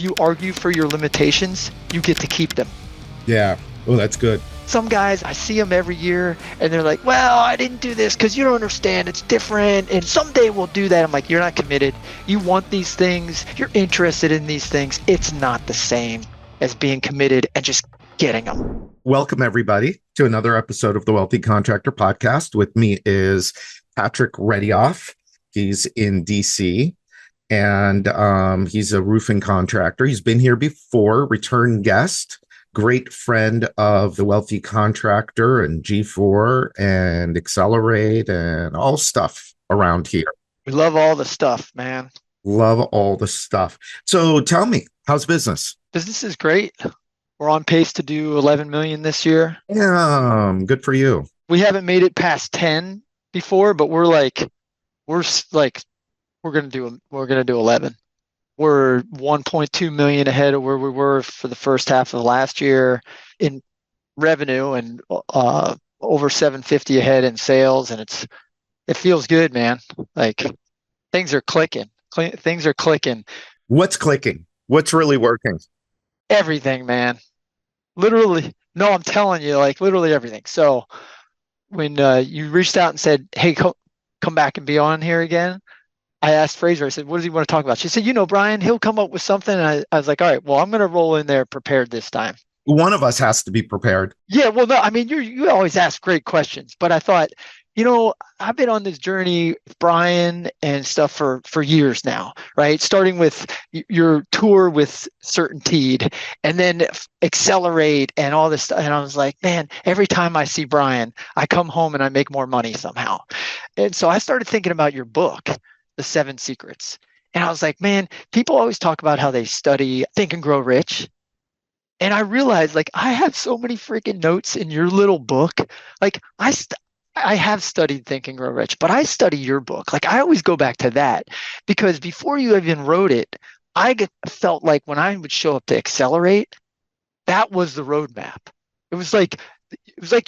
you argue for your limitations, you get to keep them. Yeah. Oh, that's good. Some guys, I see them every year and they're like, well, I didn't do this because you don't understand. It's different. And someday we'll do that. I'm like, you're not committed. You want these things. You're interested in these things. It's not the same as being committed and just getting them. Welcome, everybody, to another episode of the Wealthy Contractor podcast. With me is Patrick Readyhough. He's in DC, and he's a roofing contractor. He's been here before, return guest, great friend of the Wealthy Contractor and G4 and Accelerate and all stuff around here. We love all the stuff, man. Love all the stuff. So tell me, how's business? Business is great. We're on pace to do 11 million this year. Yeah, good for you. We haven't made it past 10 before, but we're going to do 11. We're 1.2 million ahead of where we were for the first half of the last year in revenue, and over 750 ahead in sales, and it feels good, man. Like things are clicking. Things are clicking. What's clicking? What's really working? Everything, man. Literally, no, I'm telling you, like literally everything. So when you reached out and said, hey, come back and be on here again, I asked Fraser, I said, what does he want to talk about? She said, Brian, he'll come up with something. And I was like, all right, well, I'm going to roll in there prepared this time. One of us has to be prepared. Yeah, well, no, I mean, you always ask great questions, but I thought, I've been on this journey with Brian and stuff for years now, right? Starting with your tour with Certainteed and then Accelerate and all this stuff. And I was like, man, every time I see Brian, I come home and I make more money somehow. And so I started thinking about your book, The 7 Secrets. And I was like, man, people always talk about how they study Think and Grow Rich. And I realized, like, I have so many freaking notes in your little book. Like, I have studied Think and Grow Rich, but I study your book. Like, I always go back to that because before you even wrote it, felt like when I would show up to Accelerate, that was the roadmap. It was like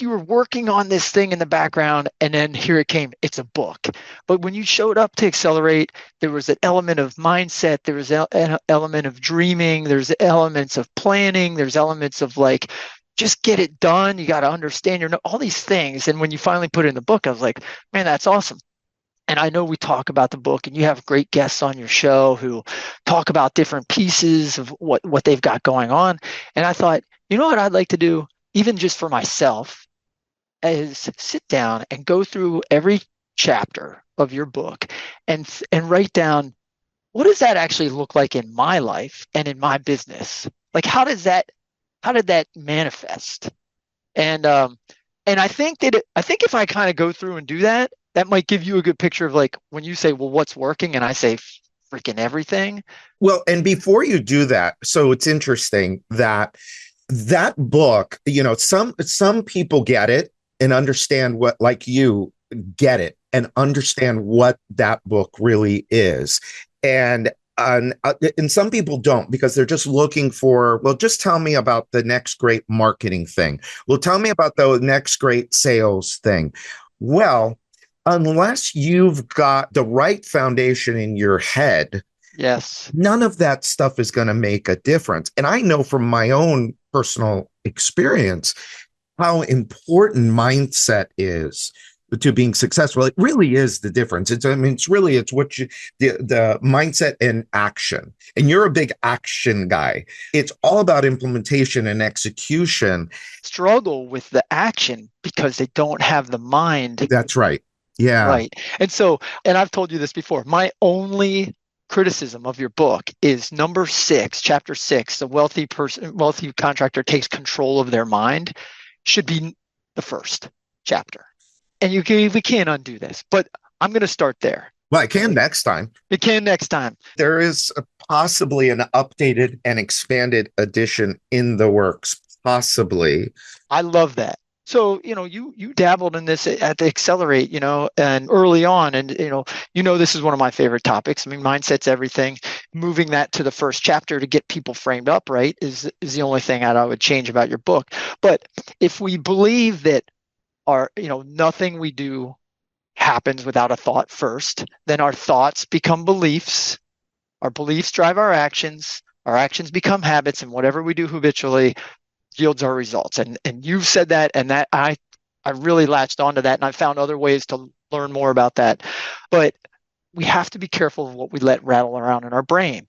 you were working on this thing in the background, and then here it came. It's a book. But when you showed up to Accelerate, there was an element of mindset. There was an element of dreaming. There's elements of planning. There's elements of like, just get it done. You got to understand all these things. And when you finally put it in the book, I was like, man, that's awesome. And I know we talk about the book, and you have great guests on your show who talk about different pieces of what they've got going on. And I thought, you know what I'd like to do, even just for myself, is sit down and go through every chapter of your book and write down, what does that actually look like in my life and in my business? Like, how did that manifest? And I think if I kind of go through and do that, that might give you a good picture of like when you say, well, what's working? And I say freaking everything. Well, and before you do that, so it's interesting that book, some people get it and understand what, like you get it and understand what that book really is. And some people don't, because they're just looking for, well, just tell me about the next great marketing thing. Well, tell me about the next great sales thing. Well, unless you've got the right foundation in your head, yes, none of that stuff is going to make a difference. And I know from my own personal experience how important mindset is to being successful. It really is the difference. It's what the mindset and action. And you're a big action guy. It's all about implementation and execution. Struggle with the action because they don't have the mind. That's right. Yeah. Right. And I've told you this before, my only criticism of your book is number 6, chapter 6, the wealthy contractor takes control of their mind, should be the first chapter. And we can't undo this, but I'm going to start there. Well, I can next time. You can next time. There is possibly an updated and expanded edition in the works, possibly. I love that. So, you dabbled in this at the Accelerate, and early on, and, this is one of my favorite topics. I mean, mindset's everything. Moving that to the first chapter to get people framed up, right, is the only thing I would change about your book. But if we believe that nothing we do happens without a thought first, then our thoughts become beliefs. Our beliefs drive our actions. Our actions become habits, and whatever we do habitually yields our results. And you've said that, and that I really latched onto that, and I found other ways to learn more about that. But we have to be careful of what we let rattle around in our brain.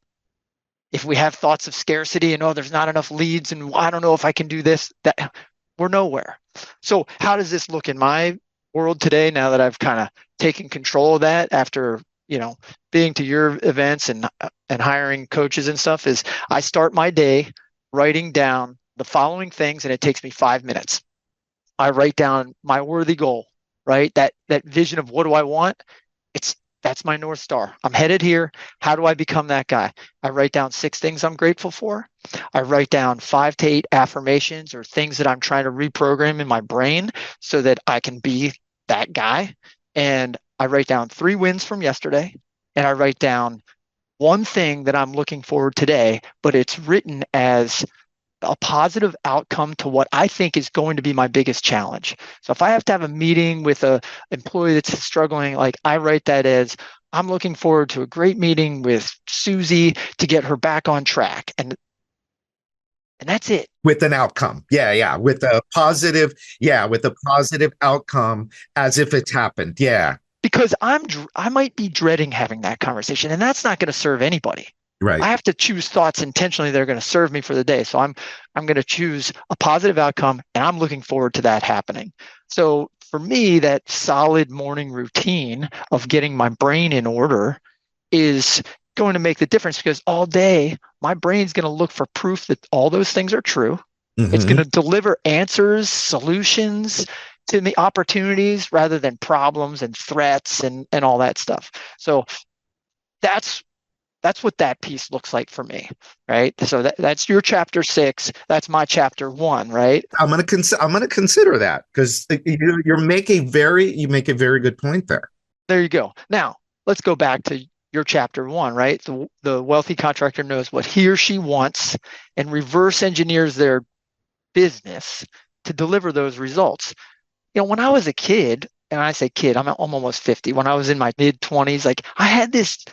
If we have thoughts of scarcity and, oh, there's not enough leads and I don't know if I can do this, that we're nowhere. So how does this look in my world today, now that I've kind of taken control of that after, being to your events and hiring coaches and stuff? Is I start my day writing down the following things, and it takes me 5 minutes. I write down my worthy goal, right? That vision of what do I want? That's my North Star. I'm headed here. How do I become that guy? I write down 6 things I'm grateful for. I write down 5 to 8 affirmations or things that I'm trying to reprogram in my brain so that I can be that guy. And I write down 3 wins from yesterday. And I write down 1 thing that I'm looking forward today, but it's written as a positive outcome to what I think is going to be my biggest challenge. So if I have to have a meeting with a employee that's struggling, like I write that as, I'm looking forward to a great meeting with Susie to get her back on track. And that's it. With an outcome. Yeah. With a positive outcome as if it's happened. Yeah. Because I might be dreading having that conversation, and that's not going to serve anybody. Right. I have to choose thoughts intentionally that are going to serve me for the day. So I'm going to choose a positive outcome, and I'm looking forward to that happening. So for me, that solid morning routine of getting my brain in order is going to make the difference, because all day my brain's going to look for proof that all those things are true. Mm-hmm. It's going to deliver answers, solutions to me, opportunities rather than problems and threats and all that stuff. So that's what that piece looks like for me, right? So that's your chapter 6. That's my chapter 1, right? I'm going to consider that, because you make a very good point there. There you go. Now let's go back to your chapter 1, right? The wealthy contractor knows what he or she wants and reverse engineers their business to deliver those results. When I was a kid, and I say kid, I'm almost 50. When I was in my mid-20s, like I had this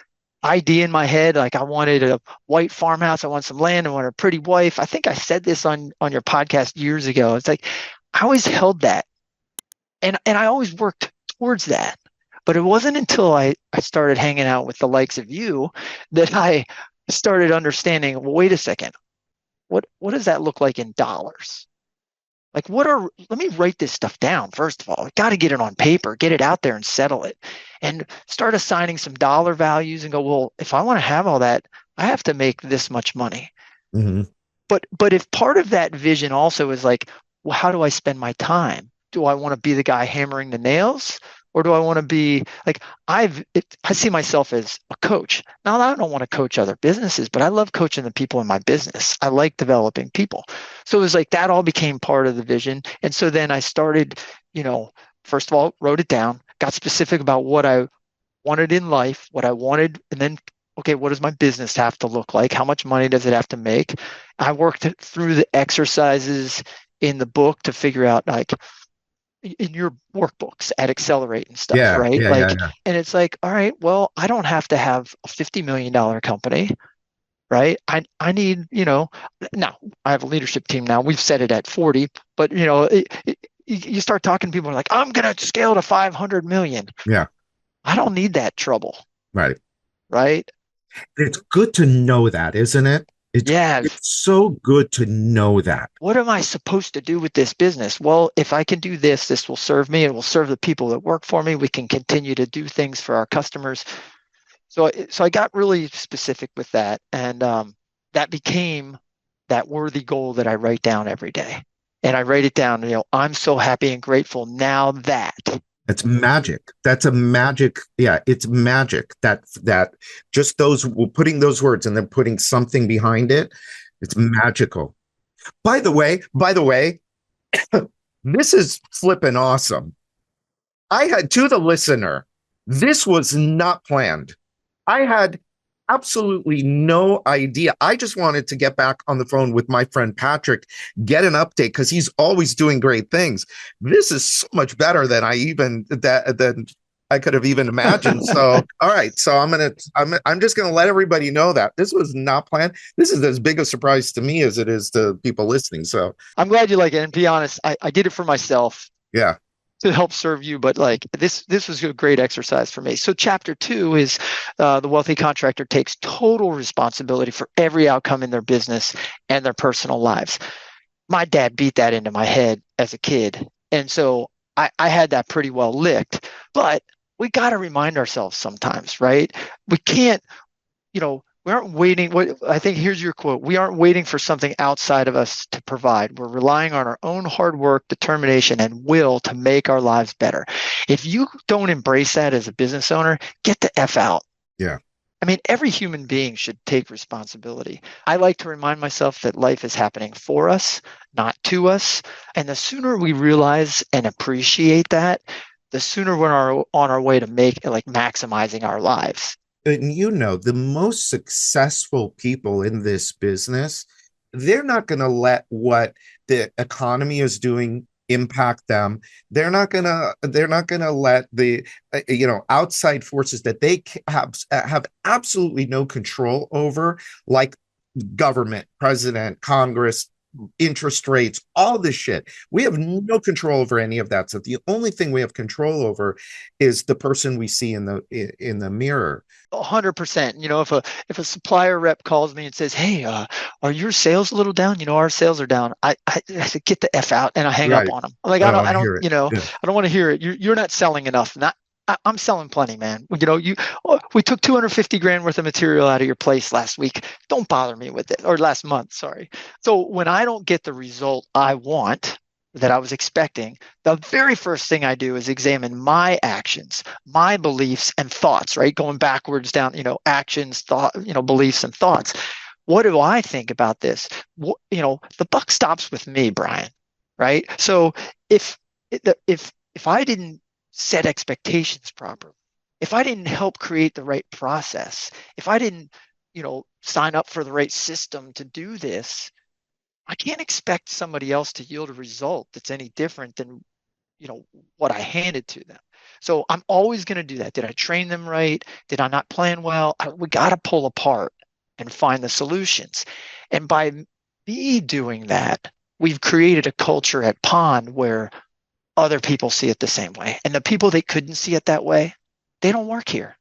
idea in my head, like I wanted a white farmhouse, I want some land, I want a pretty wife. I think I said this on your podcast years ago. It's like I always held that, and I always worked towards that. But it wasn't until I started hanging out with the likes of you that I started understanding, well, wait a second, what does that look like in dollars? Like let me write this stuff down. First of all, I got to get it on paper, get it out there and settle it, and start assigning some dollar values and go, well, if I want to have all that, I have to make this much money. Mm-hmm. But if part of that vision also is like, well, how do I spend my time? Do I want to be the guy hammering the nails? Or do I want to be like, I see myself as a coach. Now, I don't want to coach other businesses, but I love coaching the people in my business. I like developing people. So it was like that all became part of the vision. And so then I started, first of all, wrote it down, got specific about what I wanted in life, what I wanted, and then, okay, what does my business have to look like? How much money does it have to make? I worked through the exercises in the book to figure out, like, in your workbooks at Accelerate and stuff, right? Yeah. And it's like, all right, well, I don't have to have a $50 million company, right? I need, now I have a leadership team now. We've set it at 40, but you start talking to people like, I'm going to scale to 500 million. Yeah. I don't need that trouble. Right. Right. It's good to know that, isn't it? It's so good to know that. What am I supposed to do with this business? Well, if I can do this, this will serve me and will serve the people that work for me. We can continue to do things for our customers. So I got really specific with that. And that became that worthy goal that I write down every day. And I write it down, I'm so happy and grateful now that. It's magic. That's a magic. Yeah, it's magic. That just putting those words and then putting something behind it. It's magical. By the way, this is flipping awesome. I had, to the listener, this was not planned. I had absolutely no idea. I just wanted to get back on the phone with my friend Patrick, get an update, because he's always doing great things. This is so much better than I could have even imagined. So, all right. So I'm just gonna let everybody know that this was not planned. This is as big a surprise to me as it is to people listening. So, I'm glad you like it. And be honest, I did it for myself yeah, to help serve you, but like this was a great exercise for me. So chapter 2 is the wealthy contractor takes total responsibility for every outcome in their business and their personal lives. My dad beat that into my head as a kid, and so I had that pretty well licked. But we got to remind ourselves sometimes, right? We can't, we aren't waiting. What I think here's your quote: we aren't waiting for something outside of us to provide. We're relying on our own hard work, determination, and will to make our lives better. If you don't embrace that as a business owner, get the F out. yeah. I mean, every human being should take responsibility. I like to remind myself that life is happening for us, not to us. And the sooner we realize and appreciate that, the sooner we're on our way to maximizing our lives. And the most successful people in this business, they're not going to let what the economy is doing impact them. They're not going to let the outside forces that they have absolutely no control over, like government, president, Congress, interest rates, all this shit. We have no control over any of that. So the only thing we have control over is the person we see in the mirror. 100%. If a supplier rep calls me and says, "Hey, are your sales a little down?" Our sales are down. I said, "Get the F out," and I hang up Right. on them. I'm like, I I don't don't, want I to don't, hear it. Yeah. I don't want to hear it. You're not selling enough. Not, I'm selling plenty, man. We took 250 grand worth of material out of your place last week. Don't bother me with it, or last month, sorry. So when I don't get the result I want, that I was expecting, the very first thing I do is examine my actions, my beliefs and thoughts, right? Going backwards down, actions, thought, beliefs and thoughts. What do I think about this? The buck stops with me, Brian, right? So if if I didn't set expectations properly, if I didn't help create the right process, if I didn't, sign up for the right system to do this, I can't expect somebody else to yield a result that's any different than, what I handed to them. So I'm always going to do that. Did I train them right? Did I not plan well? We got to pull apart and find the solutions. And by me doing that, we've created a culture at Pond where other people see it the same way. And the people that couldn't see it that way, they don't work here.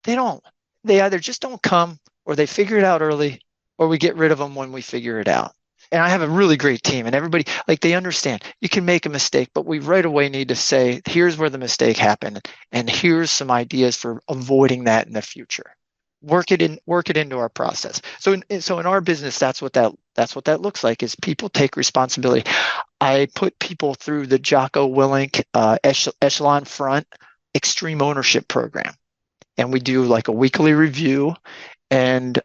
They don't. They either just don't come or they figure it out early or we get rid of them when we figure it out. And I have a really great team and everybody, like they understand you can make a mistake, but we right away need to say, here's where the mistake happened. And here's some ideas for avoiding that in the future. Work it into our process. So in our business, that's what that looks like is people take responsibility. I put people through the Jocko Willink Echelon Front Extreme Ownership Program, and we do like a weekly review, and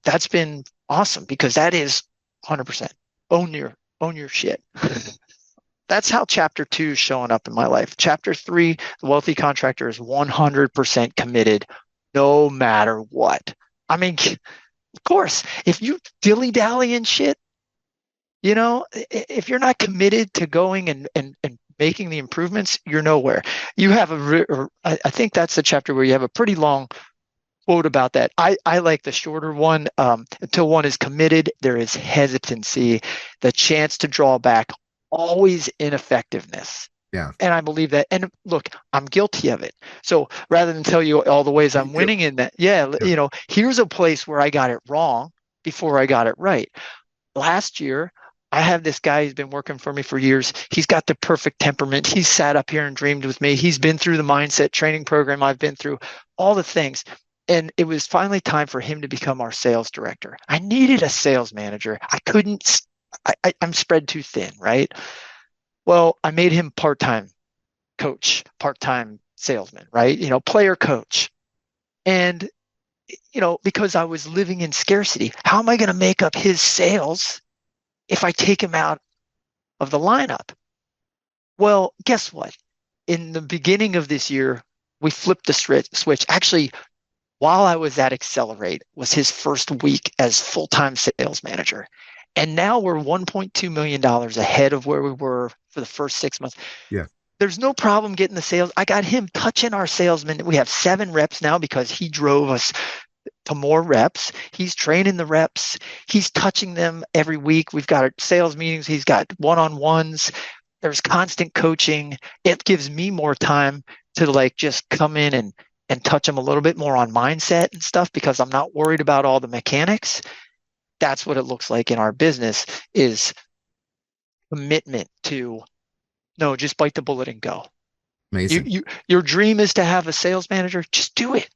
that's been awesome because that is 100% own your shit. That's how chapter 2 is showing up in my life. Chapter 3, the wealthy contractor is 100% committed no matter what. I mean, of course, if you dilly dally and shit, if you're not committed to going and making the improvements, you're nowhere. You have I think that's the chapter where you have a pretty long quote about that. I like the shorter one. Until one is committed, there is hesitancy, the chance to draw back, always ineffectiveness. Yeah. And I believe that. And look, I'm guilty of it. So rather than tell you all the ways Me I'm too. winning in that, yeah, Yeah. here's a place where I got it wrong before I got it right. Last year, I have this guy who's been working for me for years. He's got the perfect temperament. He's sat up here and dreamed with me. He's been through the mindset training program I've been through, all the things. And it was finally time for him to become our sales director. I needed a sales manager. I couldn't, I'm spread too thin, right? Well, I made him part-time coach, part-time salesman, right? Player coach. And, because I was living in scarcity, how am I going to make up his sales if I take him out of the lineup? Well, guess what? In the beginning of this year, we flipped the switch. Actually, while I was at Accelerate, was his first week as full-time sales manager. And now we're $1.2 million ahead of where we were for the first 6 months. Yeah. there's no problem getting the sales. I got him touching our salesmen. We have 7 reps now because he drove us to more reps. He's training the reps. He's touching them every week. We've got sales meetings. He's got one-on-ones. There's constant coaching. It gives me more time to like just come in and touch them a little bit more on mindset and stuff because I'm not worried about all the mechanics. That's what it looks like in our business is commitment to no, just bite the bullet and go. Amazing. Your dream is to have a sales manager. Just do it.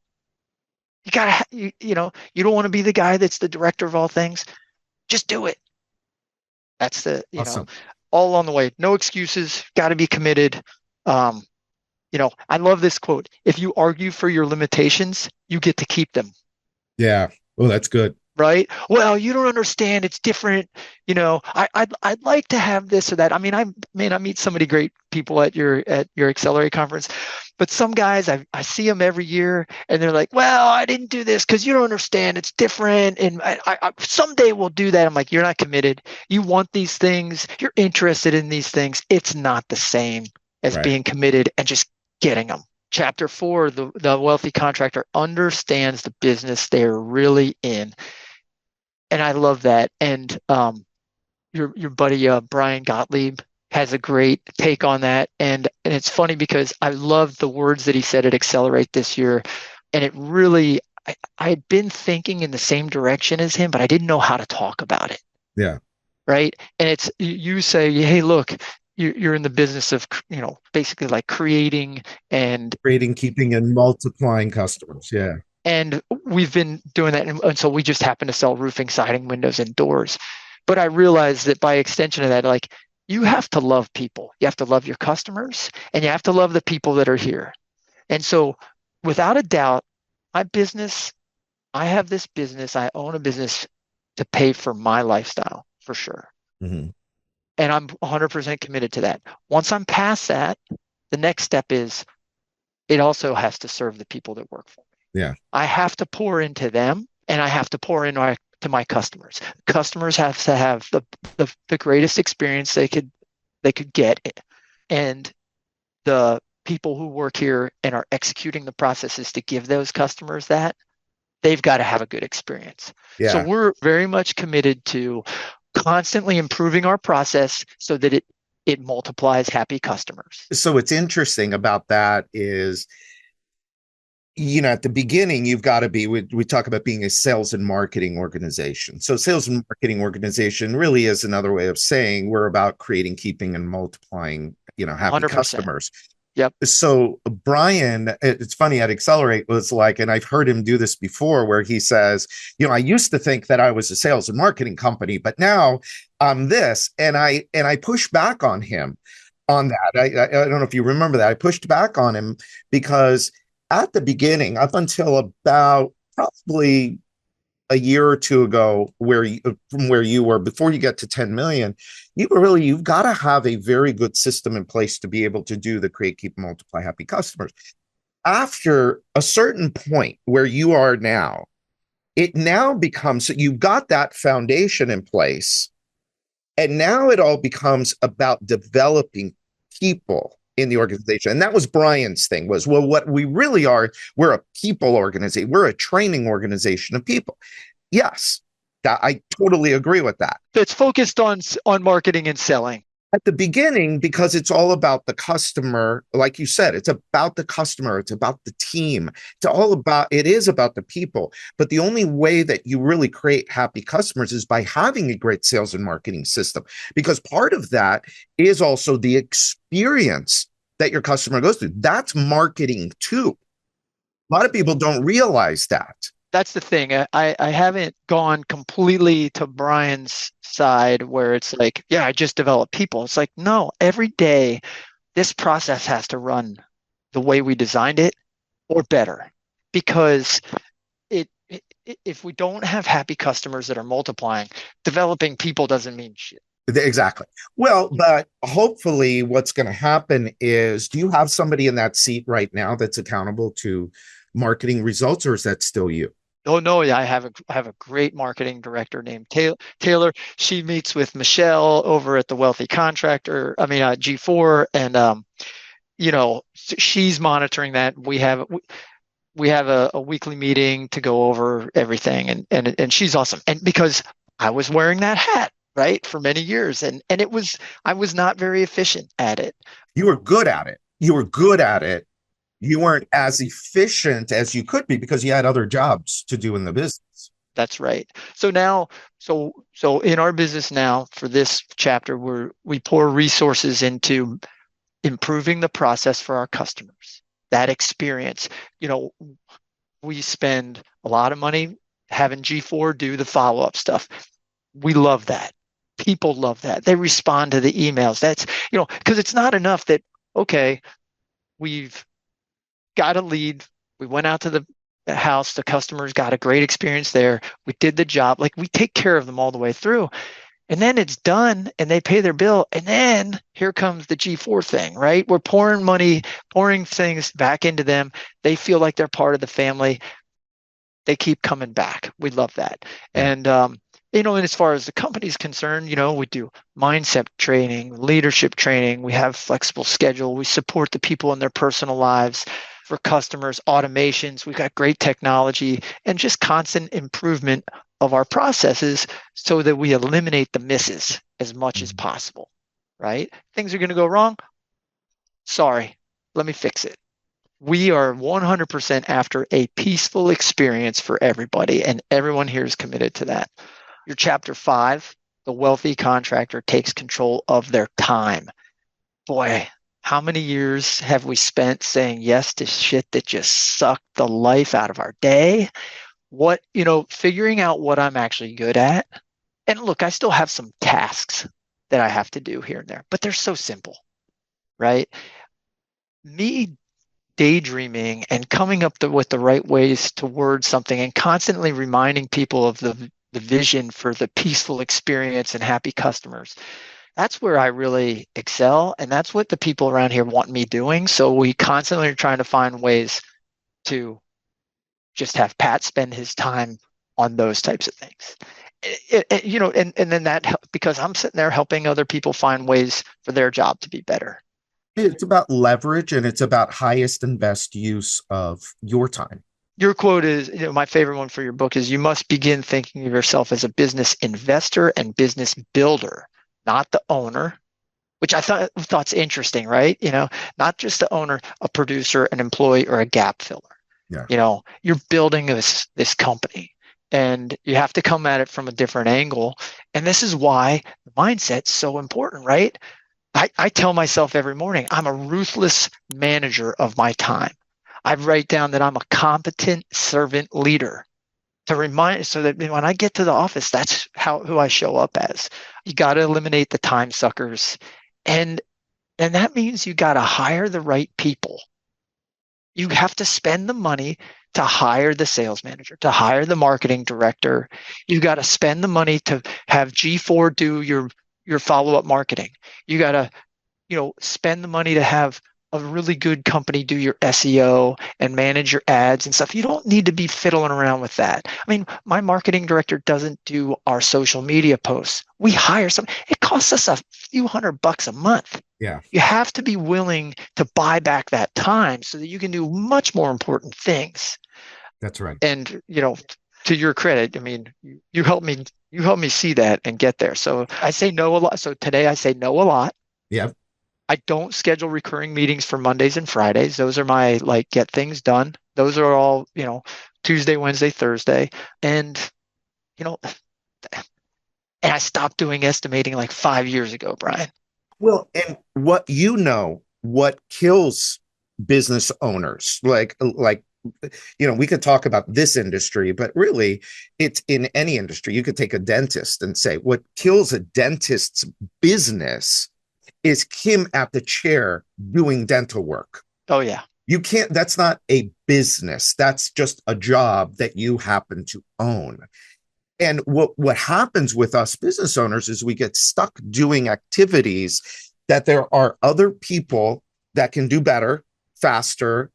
You gotta, you don't want to be the guy that's the director of all things. Just do it. That's Awesome. all along the way. No excuses. Got to be committed. Um, I love this quote. If you argue for your limitations, you get to keep them. Yeah. Oh, that's good. Right? Well, you don't understand. It's different. I'd like to have this or that. I mean, I meet so many great people at your Accelerate conference, but some guys I see them every year, and they're like, "Well, I didn't do this because you don't understand. It's different, and I someday we'll do that." I'm like, "You're not committed. You want these things. You're interested in these things. It's not the same as Right. being committed and just getting them." Chapter 4, the wealthy contractor understands the business they're really in, and I love that. And your buddy Brian Gottlieb has a great take on that, and it's funny because I love the words that he said at Accelerate this year, and it really I had been thinking in the same direction as him, but I didn't know how to talk about it. Yeah. Right? And it's you say, hey, look, you're in the business of basically like creating and Creating, keeping, and multiplying customers. Yeah. and we've been doing that until we just happen to sell roofing, siding, windows, and doors. But I realized that by extension of that, like you have to love people. You have to love your customers and you have to love the people that are here. And so without a doubt, my business, I have this business, I own a business to pay for my lifestyle for sure. Mm-hmm. And I'm 100% committed to that. Once I'm past that, the next step is it also has to serve the people that work for me. Yeah. I have to pour into them and I have to pour into my customers. Customers have to have the greatest experience they could get. And the people who work here and are executing the processes to give those customers that, they've got to have a good experience. So Yeah. we're very much committed to constantly improving our process so that it multiplies happy customers. So what's interesting about that is, at the beginning, you've got to be, we talk about being a sales and marketing organization. So sales and marketing organization really is another way of saying we're about creating, keeping, and multiplying, happy 100%. customers. Yep. So Brian, it's funny at Accelerate was like, and I've heard him do this before where he says, I used to think that I was a sales and marketing company, but now I'm this. And I pushed back on him on that. I don't know if you remember that. I pushed back on him because at the beginning, up until about probably a year or two ago, from where you were before you get to 10 million, you've got to have a very good system in place to be able to do the create, keep, multiply happy customers. After a certain point where you are now, it now becomes you've got that foundation in place, and now it all becomes about developing people in the organization. And that was Brian's thing was, well, what we really are, we're a people organization. We're a training organization of people. Yes, I totally agree with that. That's focused on marketing and selling. At the beginning, because it's all about the customer, like you said, it's about the customer, it's about the team, it is about the people. But the only way that you really create happy customers is by having a great sales and marketing system, because part of that is also the experience that your customer goes through. That's marketing too. A lot of people don't realize that. That's the thing. I haven't gone completely to Brian's side where it's like, yeah, I just develop people. It's like, no, every day this process has to run the way we designed it or better. Because if we don't have happy customers that are multiplying, developing people doesn't mean shit. Exactly. Well, but hopefully what's going to happen is, do you have somebody in that seat right now that's accountable to marketing results, or is that still you? Oh no, yeah, I have a great marketing director named Taylor. She meets with Michelle over at the Wealthy Contractor. I mean G4, and she's monitoring that. We have a weekly meeting to go over everything, and she's awesome. And because I was wearing that hat, right, for many years, and I was not very efficient at it. You were good at it. You were good at it. You weren't as efficient as you could be because you had other jobs to do in the business. That's right. So now, so in our business now for this chapter, we pour resources into improving the process for our customers. That experience, you know, we spend a lot of money having G4 do the follow-up stuff. We love that. People love that. They respond to the emails. That's, because it's not enough that, okay, we've got a lead. We went out to the house. The customers got a great experience there. We did the job. Like, we take care of them all the way through. And then it's done and they pay their bill. And then here comes the G4 thing, right? We're pouring money, pouring things back into them. They feel like they're part of the family. They keep coming back. We love that. Yeah. And as far as the company's concerned, we do mindset training, leadership training. We have flexible schedule. We support the people in their personal lives. For customers, automations. We've got great technology and just constant improvement of our processes so that we eliminate the misses as much as possible, right? Things are going to go wrong. Sorry, let me fix it. We are 100% after a peaceful experience for everybody, and everyone here is committed to that. Your chapter 5, the wealthy contractor takes control of their time. Boy, how many years have we spent saying yes to shit that just sucked the life out of our day? Figuring out what I'm actually good at. And look, I still have some tasks that I have to do here and there, but they're so simple, right? Me daydreaming and coming up with the right ways to word something and constantly reminding people of the vision for the peaceful experience and happy customers. That's where I really excel. And that's what the people around here want me doing. So we constantly are trying to find ways to just have Pat spend his time on those types of things. And then that, because I'm sitting there helping other people find ways for their job to be better. It's about leverage and it's about highest and best use of your time. Your quote is, my favorite one for your book is, you must begin thinking of yourself as a business investor and business builder, not the owner, which I thought's interesting, right? Not just the owner, a producer, an employee, or a gap filler. Yeah. You're building this company, and you have to come at it from a different angle. And this is why the mindset's so important, right? I tell myself every morning, I'm a ruthless manager of my time. I write down that I'm a competent servant leader, to remind, so that when I get to the office, that's who I show up as. You got to eliminate the time suckers, and that means you got to hire the right people. You have to spend the money to hire the sales manager, to hire the marketing director. You got to spend the money to have G4 do your follow-up marketing. You got to, spend the money to have a really good company do your SEO and manage your ads and stuff. You don't need to be fiddling around with that. I mean, my marketing director doesn't do our social media posts. We hire some. It costs us a few $100 a month. Yeah. You have to be willing to buy back that time so that you can do much more important things. That's right. And, to your credit, I mean, you helped me see that and get there. So I say no a lot. So today I say no a lot. Yeah. I don't schedule recurring meetings for Mondays and Fridays. Those are my get things done. Those are all, Tuesday, Wednesday, Thursday. And, and I stopped doing estimating 5 years ago, Brian. Well, and what kills business owners, we could talk about this industry, but really it's in any industry. You could take a dentist and say what kills a dentist's business is him at the chair doing dental work. Oh, yeah. You can't, that's not a business. That's just a job that you happen to own. And what happens with us business owners is we get stuck doing activities that there are other people that can do better, faster,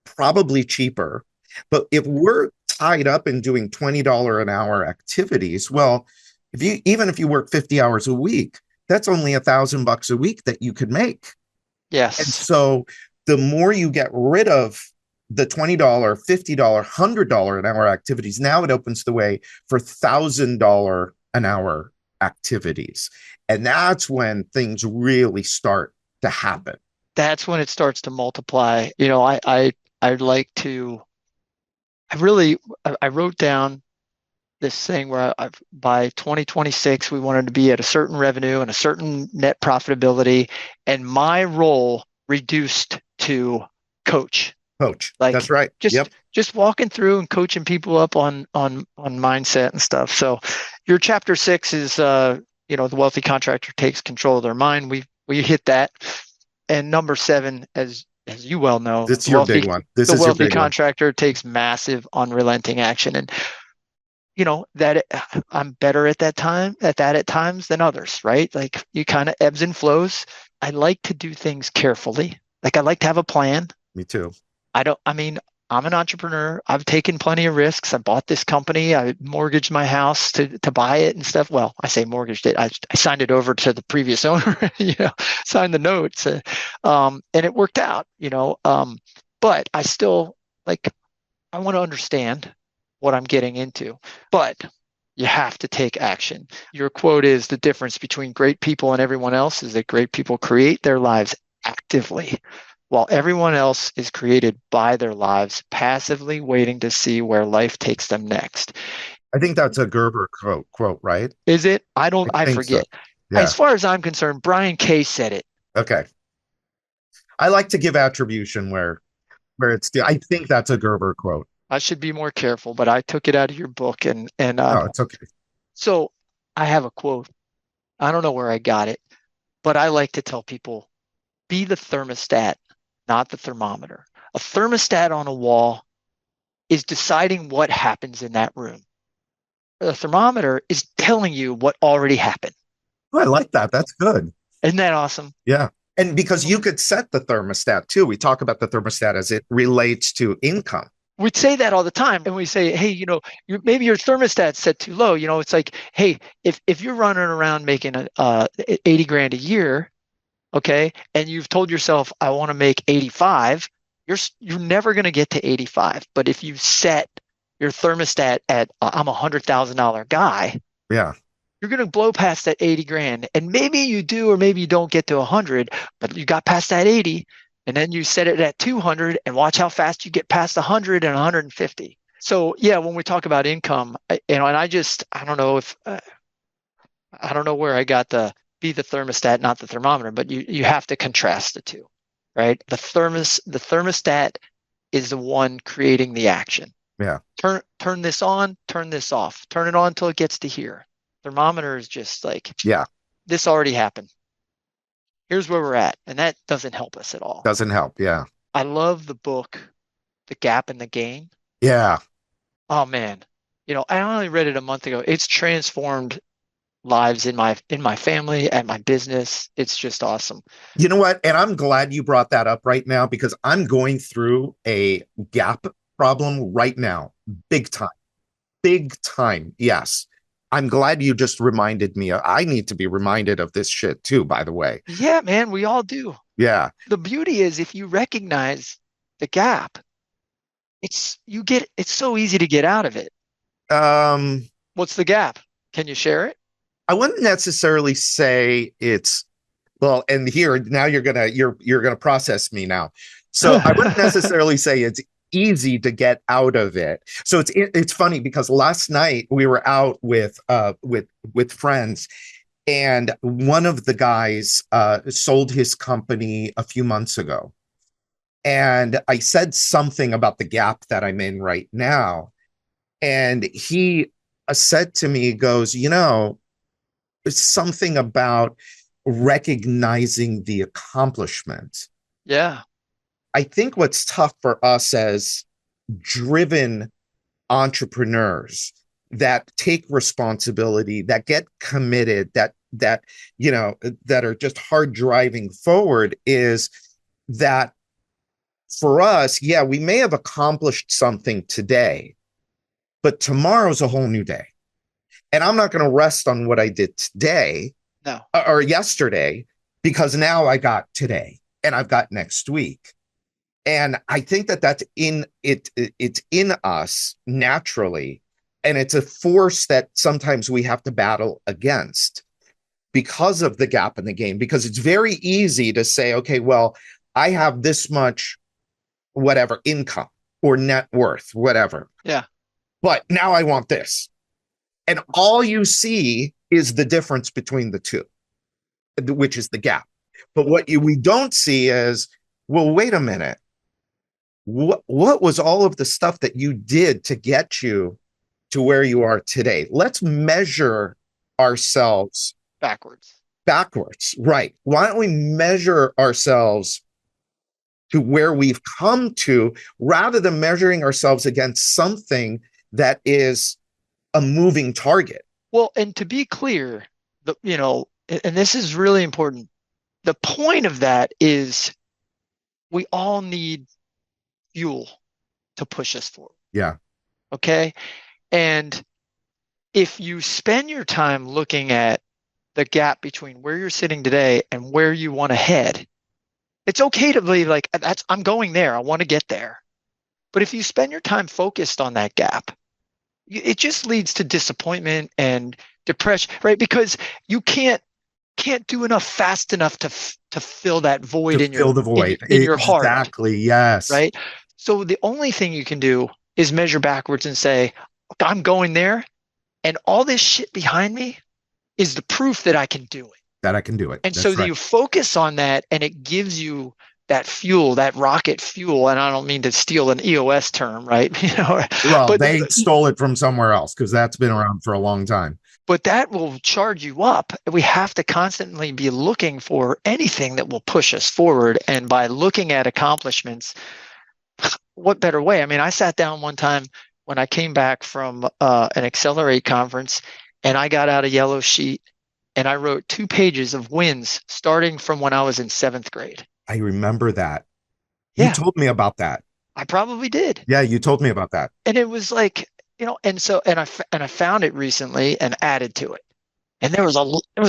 probably cheaper. But if we're tied up in doing $20 an hour activities, well, even if you work 50 hours a week, that's only $1,000 a week that you could make. Yes. And so the more you get rid of the $20, $50, $100 an hour activities, now it opens the way for $1,000 an hour activities. And that's when things really start to happen. That's when it starts to multiply. I'd like to, I wrote down this thing where by 2026, we wanted to be at a certain revenue and a certain net profitability. And my role reduced to coach. Coach. That's Like right. just Yep. just walking through and coaching people up on mindset and stuff. So your chapter 6 is the wealthy contractor takes control of their mind. We hit that. And number 7, as you well know, It's your big one. This the is your wealthy big one. contractor takes massive unrelenting action. And that I'm better at that at times than others, right? Like you kind of ebbs and flows. I like to do things carefully. Like I like to have a plan. Me too. I mean, I'm an entrepreneur. I've taken plenty of risks. I bought this company. I mortgaged my house to buy it and stuff. Well, I say mortgaged it. I signed it over to the previous owner, signed the notes. And it worked out, but I still I want to understand what I'm getting into. But you have to take action. Your quote is the difference between great people and everyone else is that great people create their lives actively, while everyone else is created by their lives, passively waiting to see where life takes them next. I think that's a Gerber quote, right? Is it? I I think so. forget. As Yeah. far as I'm concerned, Brian Kay said it. Okay. I like to give attribution where it's due. I think that's a Gerber quote. I should be more careful, but I took it out of your book. And Oh, it's okay. so I have a quote. I don't know where I got it, but I like to tell people be the thermostat, not the thermometer. A thermostat on a wall is deciding what happens in that room. The thermometer is telling you what already happened. Oh, I like that. That's good. Isn't that awesome? Yeah. And because you could set the thermostat too. We talk about the thermostat as it relates to income. We say that all the time, and we say, hey, maybe your thermostat's set too low. It's like, hey, if you're running around making 80 grand a year, okay, and you've told yourself I want to make 85, you're never going to get to 85. But if you set your thermostat at I'm $100,000 guy, Yeah. you're going to blow past that 80 grand. And maybe you do, or maybe you don't get to 100, but you got past that 80, and then you set it at 200 and watch how fast you get past 100 and 150. So yeah, when we talk about income, and I don't know if, I don't know where I got be the thermostat, not the thermometer, but you have to contrast the two, right? The thermostat is the one creating the action. Yeah. Turn this on, turn this off, turn it on until it gets to here. Thermometer is just like, Yeah. this already happened. Here's where we're at. And that doesn't help us at all. Doesn't help. Yeah. I love the book, The Gap and the Gain. Yeah. Oh man. I only read it a month ago. It's transformed lives in my family and my business. It's just awesome. You know what? And I'm glad you brought that up right now because I'm going through a gap problem right now. Big time. Big time. Yes. I'm glad you just reminded me. I need to be reminded of this shit too, by the way. Yeah, man, we all do. Yeah. The beauty is if you recognize the gap, it's so easy to get out of it. What's the gap? Can you share it? I wouldn't necessarily say it's well, and here now you're gonna process me now. So I wouldn't necessarily say it's easy to get out of it. So it's funny because last night we were out with friends, and one of the guys sold his company a few months ago, and I said something about the gap that I'm in right now, and he said to me, he goes, it's something about recognizing the accomplishment. Yeah. I think what's tough for us as driven entrepreneurs that take responsibility, that get committed, that are just hard driving forward is that for us, yeah, we may have accomplished something today, but tomorrow's a whole new day. And I'm not going to rest on what I did today or yesterday because now I got today and I've got next week. And I think that that's in it, it's in us naturally. And it's a force that sometimes we have to battle against because of the gap in the game, because it's very easy to say, okay, well, I have this much, whatever, income or net worth, whatever, Yeah. but now I want this. And all you see is the difference between the two, which is the gap. But we don't see is, well, wait a minute. What was all of the stuff that you did to get you to where you are today? Let's measure ourselves Backwards. backwards. Right. Why don't we measure ourselves to where we've come to rather than measuring ourselves against something that is a moving target? Well, and to be clear, and this is really important. The point of that is we all need fuel to push us forward. Yeah. Okay. And if you spend your time looking at the gap between where you're sitting today and where you want to head, it's okay to believe like I'm going there. I want to get there. But if you spend your time focused on that gap, it just leads to disappointment and depression, right? Because you can't do enough fast enough to fill that void To in fill the void. your heart, Exactly. Yes. right? So the only thing you can do is measure backwards and say, I'm going there, and all this shit behind me is the proof that I can do it. That I can do it. And so That's that right. you focus on that, and it gives you that fuel, that rocket fuel. And I don't mean to steal an EOS term, right? Well, But they stole it from somewhere else because that's been around for a long time. but that will charge you up. We have to constantly be looking for anything that will push us forward. And by looking at accomplishments, what better way? I mean, I sat down one time when I came back from an Accelerate conference, and I got out a yellow sheet and I wrote 2 pages of wins starting from when I was in seventh grade. I remember that. You Yeah, told me about that. I probably did. Yeah, you told me about that. And it was like, and I found it recently and added to it. And there was a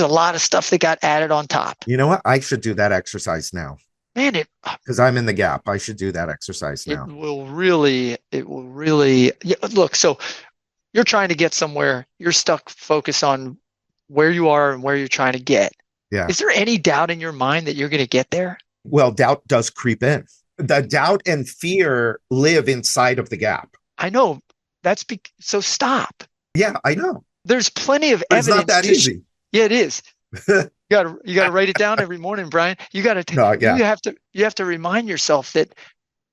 lot of stuff that got added on top. You know what? I should do that exercise now Man, because I'm in the gap. I should do that exercise it now. will really, yeah, look, so you're trying to get somewhere, you're stuck focus on where you are and where you're trying to get. Yeah. Is there any doubt in your mind that you're going to get there? Well, doubt does creep in. The doubt and fear live inside of the gap. I know so stop. Yeah, I know. There's plenty of But it's not evidence that easy. yeah, it is. You got to write it down every morning, Brian. No, yeah. You have to remind yourself that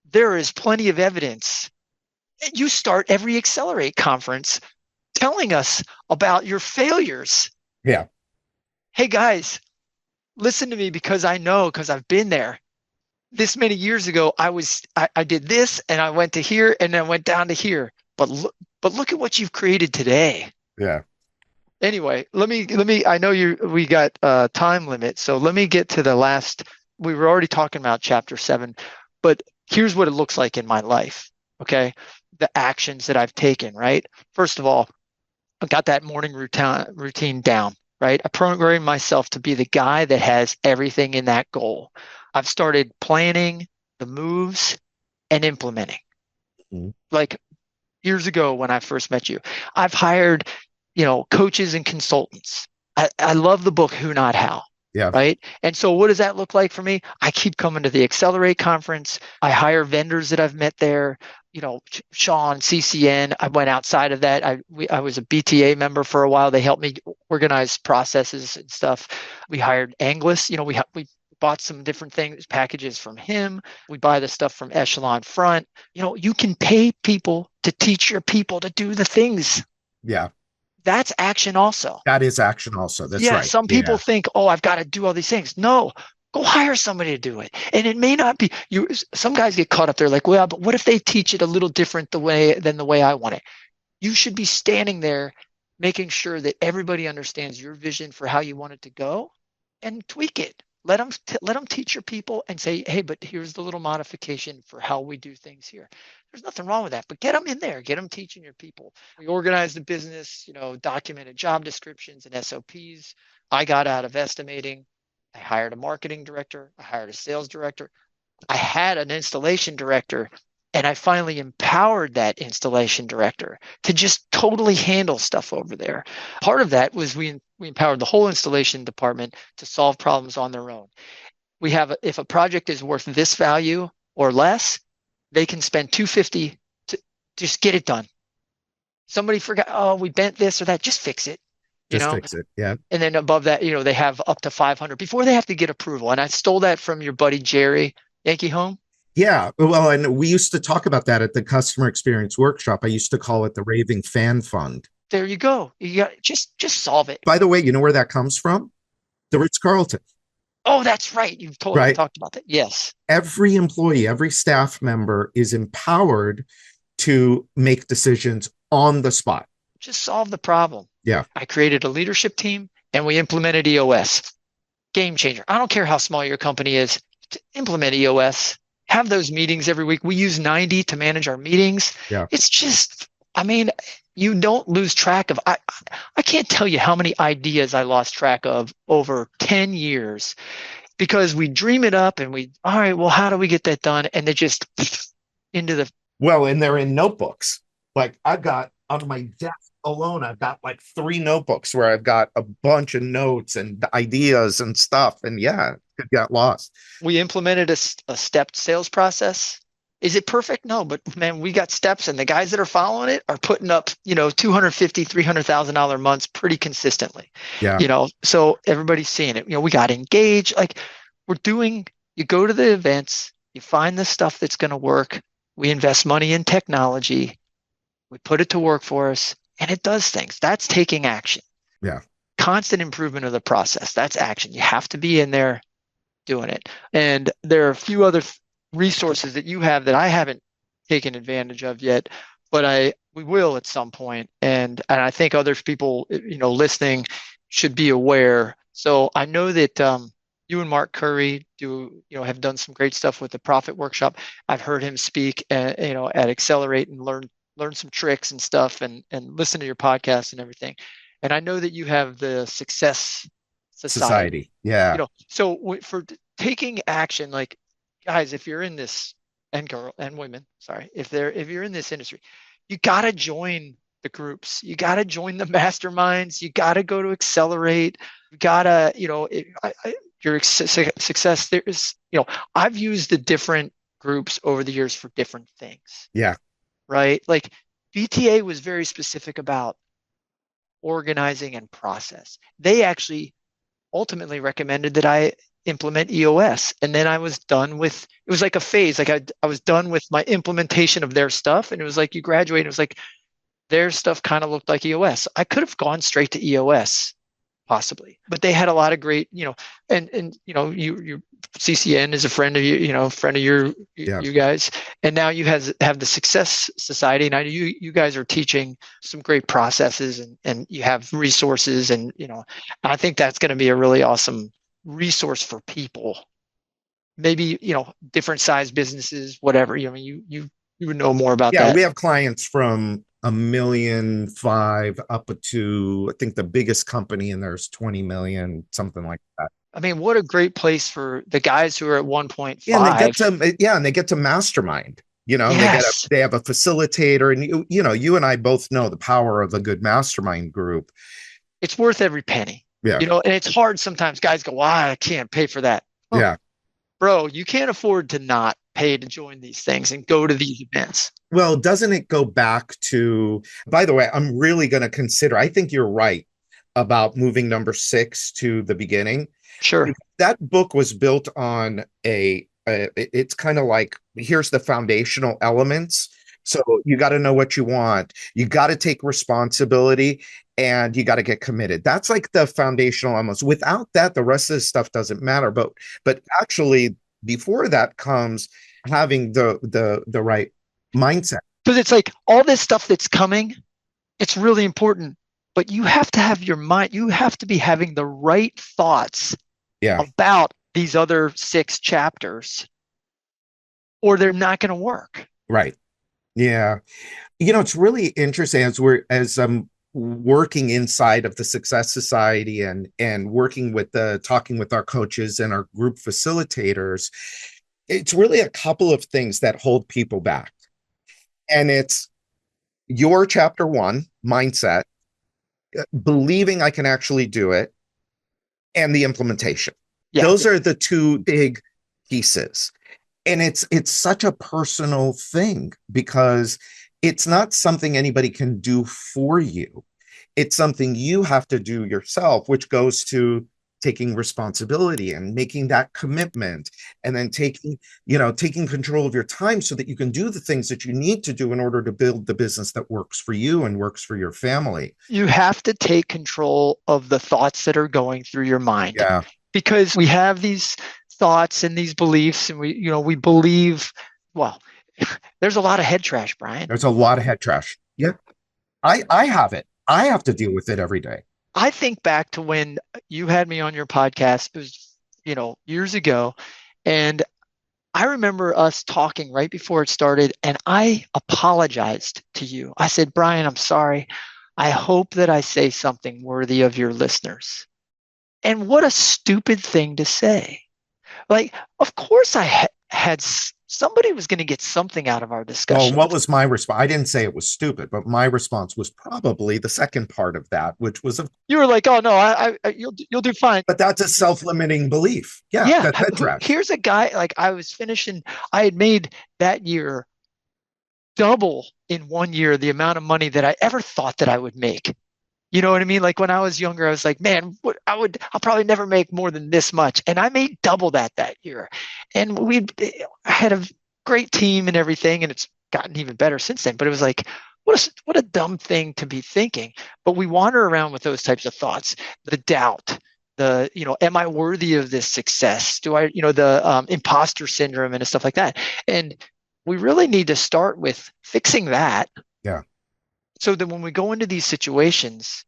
there is plenty of evidence. You start every Accelerate conference telling us about your failures. Yeah. Hey guys, listen to me because because I've been there. This many years ago, I did this and I went to here and then went down to here. But look at what you've created today. Yeah. Anyway, I know we got a time limit, so let me get to the last. We were already talking about chapter 7, but here's what it looks like in my life. Okay. The actions that I've taken, right? First of all, I got that morning routine down, right? I programmed myself to be the guy that has everything in that goal. I've started planning the moves and implementing. Mhm. Like years ago when I first met you, I've hired, coaches and consultants. I love the book Who Not How. Yeah. Right. And so what does that look like for me? I keep coming to the Accelerate conference. I hire vendors that I've met there, Sean, CCN. I went outside of that. I was a BTA member for a while. They helped me organize processes and stuff. We hired Anglus. We bought some different things, packages from him. We buy the stuff from Echelon Front. You can pay people to teach your people to do the things. Yeah. That's action also. That is action also. That's Yeah, right. some people Yeah. think, oh, I've got to do all these things. No, go hire somebody to do it. And it may not be you. Some guys get caught up there like, well, but what if they teach it a little different than the way I want it? You should be standing there making sure that everybody understands your vision for how you want it to go and tweak it. Let them teach your people and say, hey, but here's the little modification for how we do things here. There's nothing wrong with that, but get them in there, get them teaching your people. We organized the business, documented job descriptions and SOPs. I got out of estimating. I hired a marketing director. I hired a sales director. I had an installation director, and I finally empowered that installation director to just totally handle stuff over there. Part of that was we empowered the whole installation department to solve problems on their own. We have, if a project is worth this value or less, they can spend 250 to just get it done. Somebody forgot, oh, we bent this or that, just fix it, you Just know? fix it. Yeah. And then above that, they have up to 500 before they have to get approval. And I stole that from your buddy Jerry Yankee Home. Yeah. Well, and we used to talk about that at the customer experience workshop. I used to call it the raving fan fund. There you go. You got just solve it. By the way, you know where that comes from? The Ritz Carlton. Oh, that's right. You've totally Right. talked about that. Yes. Every employee, every staff member is empowered to make decisions on the spot. Just solve the problem. Yeah. I created a leadership team and we implemented EOS. Game changer. I don't care how small your company is, to implement EOS. Have those meetings every week. We use 90 to manage our meetings. Yeah. It's just, I mean, you don't lose track of. I can't tell you how many ideas I lost track of over 10 years because we dream it up and all right, well, how do we get that done? And they just into the. Well, and they're in notebooks. Like I've got on my desk alone, I've got like 3 notebooks where I've got a bunch of notes and ideas and stuff. And yeah, it got lost. We implemented a stepped sales process. Is it perfect? No, but man, we got steps, and the guys that are following it are putting up, $250,000, $300,000 months pretty consistently. Yeah. So everybody's seeing it. We got engaged. Like you go to the events, you find the stuff that's going to work. We invest money in technology. We put it to work for us, and it does things. That's taking action. Yeah. Constant improvement of the process. That's action. You have to be in there doing it. And there are a few other resources that you have that I haven't taken advantage of yet, but we will at some point. And I think other people, listening should be aware. So I know that you and Mark Curry have done some great stuff with the Profit Workshop. I've heard him speak, at Accelerate and learn some tricks and stuff, and listen to your podcast and everything. And I know that you have the Success Society. Yeah. So for taking action, like, guys, if you're in this, and women, sorry, if you're in this industry, you got to join the groups. You got to join the masterminds. You got to go to Accelerate. You got to, your success. There's, I've used the different groups over the years for different things. Yeah. Right. Like BTA was very specific about organizing and process. They actually ultimately recommended that I implement EOS. And then I was done with, it was like a phase. Like I was done with my implementation of their stuff. And it was like, you graduate. It was like their stuff kind of looked like EOS. I could have gone straight to EOS possibly, but they had a lot of great, and you CCN is a friend of you, friend of you guys. And now you have the Success Society. And I know you guys are teaching some great processes and you have resources, and, I think that's going to be a really awesome resource for people, maybe different size businesses, whatever. You would know more about that. Yeah, we have clients from $1.5 million up to, I think the biggest company in there's 20 million, something like that. I mean, what a great place for the guys who are at 1.5. And they get to mastermind. Yes. They have a facilitator, and you and I both know the power of a good mastermind group. It's worth every penny. Yeah. And it's hard sometimes. Guys go, "Why I can't pay for that." Oh, yeah. Bro, you can't afford to not pay to join these things and go to these events. Well, doesn't it go back to, by the way, I'm really going to consider, I think you're right about moving number 6 to the beginning. Sure. That book was built on it's kind of like, here's the foundational elements. So you got to know what you want. You got to take responsibility, and you got to get committed. That's like the foundational elements. Without that, the rest of the stuff doesn't matter. But actually, before that comes having the right mindset. Because it's like all this stuff that's coming, it's really important. But you have to have your mind. You have to be having the right thoughts about these other 6 chapters, or they're not going to work. Right. Yeah. It's really interesting as I'm working inside of the Success Society and working with talking with our coaches and our group facilitators. It's really a couple of things that hold people back. And it's your chapter one mindset, believing I can actually do it, and the implementation. Yeah. Those are the two big pieces. And it's such a personal thing because it's not something anybody can do for you. It's something you have to do yourself, which goes to taking responsibility and making that commitment, and then taking control of your time so that you can do the things that you need to do in order to build the business that works for you and works for your family. You have to take control of the thoughts that are going through your mind, Yeah. because we have these thoughts and these beliefs, and we believe, well, there's a lot of head trash, Brian. There's a lot of head trash. Yeah. I have it. I have to deal with it every day. I think back to when you had me on your podcast. It was, years ago. And I remember us talking right before it started, and I apologized to you. I said, Brian, I'm sorry. I hope that I say something worthy of your listeners. And what a stupid thing to say. Like, of course had somebody was going to get something out of our discussion. Well, what was my response? I didn't say it was stupid, but my response was probably the second part of that, which was, you were like, "Oh no, you'll do fine." But that's a self-limiting belief. Yeah, Yeah. that's head trash. Here's a guy, like, I was finishing. I had made that year double in 1 year the amount of money that I ever thought that I would make. You know what I mean? Like, when I was younger, I was like, man, I'll probably never make more than this much. And I made double that year. And we had a great team and everything. And it's gotten even better since then. But it was like, what a dumb thing to be thinking. But we wander around with those types of thoughts, the doubt, am I worthy of this success? Do I, the imposter syndrome and stuff like that. And we really need to start with fixing that. Yeah. So that when we go into these situations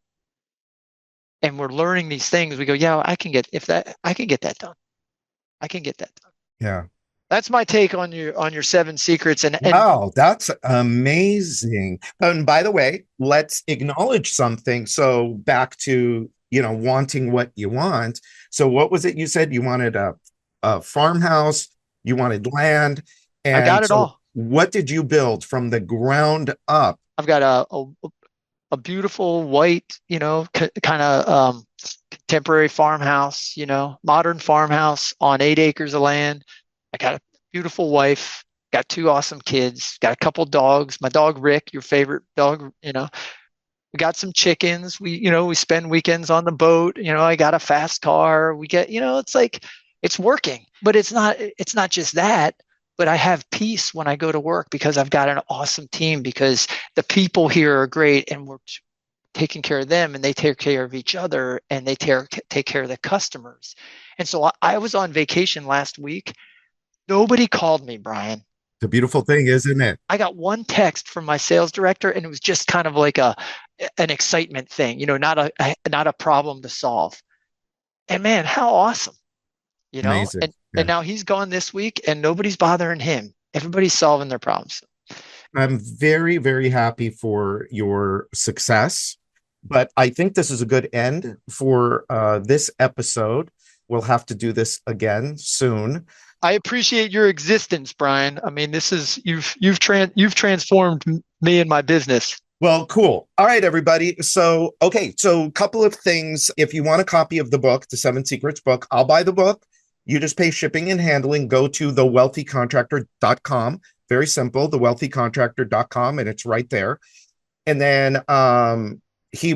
and we're learning these things, we go, yeah, I can get that done. I can get that done. Yeah. That's my take on your 7 secrets. And wow, that's amazing. And by the way, let's acknowledge something. So back to, wanting what you want. So what was it you said? You wanted a farmhouse, you wanted land. And I got it all. What did you build from the ground up? I've got a beautiful white, kind of contemporary farmhouse, modern farmhouse on 8 acres of land. I got a beautiful wife, got 2 awesome kids, got a couple dogs. My dog Rick, your favorite dog, we got some chickens. We spend weekends on the boat. I got a fast car. We get, it's like, it's working, but it's not just that. But I have peace when I go to work because I've got an awesome team, because the people here are great, and we're taking care of them, and they take care of each other, and they take care of the customers. And so I was on vacation last week. Nobody called me, Brian. The beautiful thing, isn't it? I got one text from my sales director, and it was just kind of like an excitement thing, not a problem to solve. And man, how awesome. Amazing. And now he's gone this week, and nobody's bothering him. Everybody's solving their problems. I'm very, very happy for your success, but I think this is a good end for this episode. We'll have to do this again soon. I appreciate your existence, Brian. I mean, this is you've transformed me and my business. Well, cool. All right, everybody. So a couple of things. If you want a copy of the book, the 7 Secrets book, I'll buy the book. You just pay shipping and handling. Go to thewealthycontractor.com. Very simple, thewealthycontractor.com, and it's right there. And then he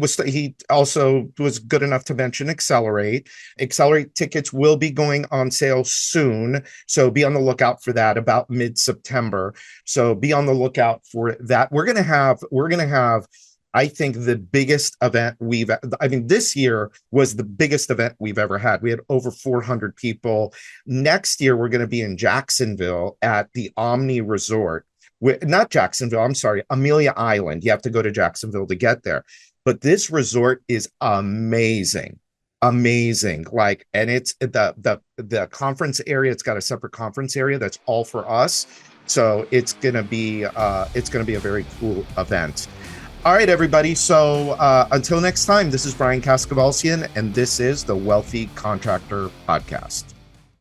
also was good enough to mention Accelerate. Accelerate tickets will be going on sale soon, so be on the lookout for that about mid-September. So be on the lookout for that. We're gonna have I think the biggest event this year was the biggest event we've ever had. We had over 400 people. Next year, we're going to be in Jacksonville at the Omni Resort. Not Jacksonville, I'm sorry, Amelia Island. You have to go to Jacksonville to get there. But this resort is amazing. Like, and it's the conference area. It's got a separate conference area that's all for us. So it's going to be a very cool event. All right, everybody. So until next time, this is Brian Kaskavalcian, and this is the Wealthy Contractor Podcast.